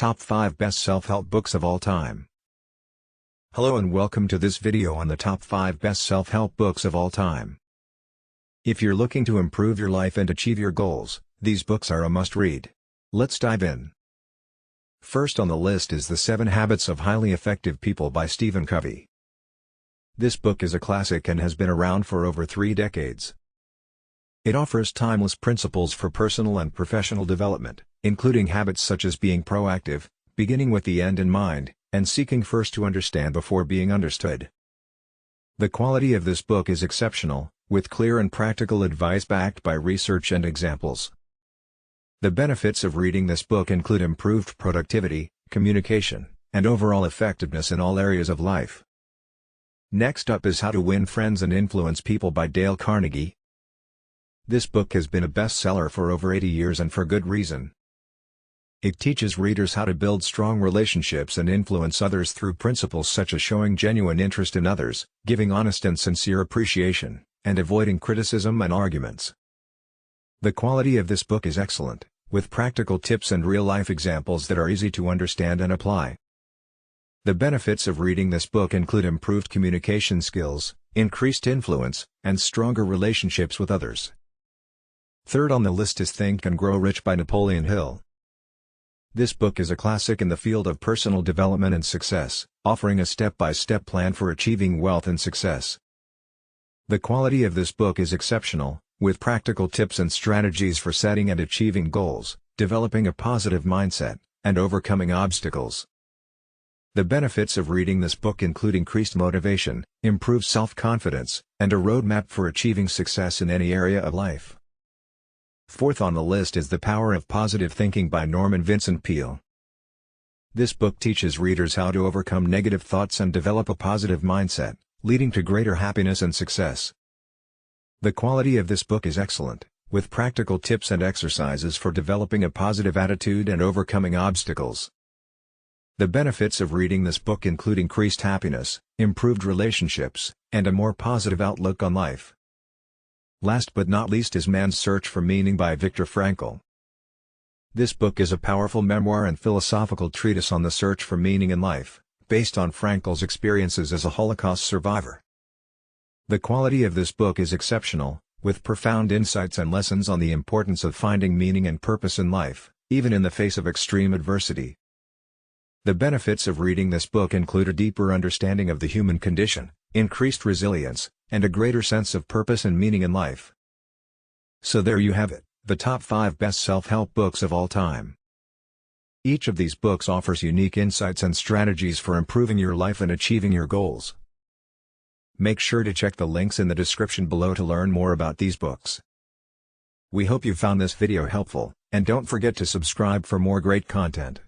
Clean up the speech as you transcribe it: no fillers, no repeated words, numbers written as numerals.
Top 5 Best Self-Help Books of All Time. Hello and welcome to this video on the top 5 best self-help books of all time. If you're looking to improve your life and achieve your goals, these books are a must-read. Let's dive in. First on the list is The 7 Habits of Highly Effective People by Stephen Covey. This book is a classic and has been around for over 3 decades. It offers timeless principles for personal and professional development, including habits such as being proactive, beginning with the end in mind, and seeking first to understand before being understood. The quality of this book is exceptional, with clear and practical advice backed by research and examples. The benefits of reading this book include improved productivity, communication, and overall effectiveness in all areas of life. Next up is How to Win Friends and Influence People by Dale Carnegie. This book has been a bestseller for over 80 years and for good reason. It teaches readers how to build strong relationships and influence others through principles such as showing genuine interest in others, giving honest and sincere appreciation, and avoiding criticism and arguments. The quality of this book is excellent, with practical tips and real-life examples that are easy to understand and apply. The benefits of reading this book include improved communication skills, increased influence, and stronger relationships with others. Third on the list is Think and Grow Rich by Napoleon Hill. This book is a classic in the field of personal development and success, offering a step-by-step plan for achieving wealth and success. The quality of this book is exceptional, with practical tips and strategies for setting and achieving goals, developing a positive mindset, and overcoming obstacles. The benefits of reading this book include increased motivation, improved self-confidence, and a roadmap for achieving success in any area of life. Fourth on the list is The Power of Positive Thinking by Norman Vincent Peale. This book teaches readers how to overcome negative thoughts and develop a positive mindset, leading to greater happiness and success. The quality of this book is excellent, with practical tips and exercises for developing a positive attitude and overcoming obstacles. The benefits of reading this book include increased happiness, improved relationships, and a more positive outlook on life. Last but not least is Man's Search for Meaning by Viktor Frankl. This book is a powerful memoir and philosophical treatise on the search for meaning in life, based on Frankl's experiences as a Holocaust survivor. The quality of this book is exceptional, with profound insights and lessons on the importance of finding meaning and purpose in life, even in the face of extreme adversity. The benefits of reading this book include a deeper understanding of the human condition, increased resilience, and a greater sense of purpose and meaning in life. So there you have it, the top 5 best self-help books of all time. Each of these books offers unique insights and strategies for improving your life and achieving your goals. Make sure to check the links in the description below to learn more about these books. We hope you found this video helpful, and don't forget to subscribe for more great content.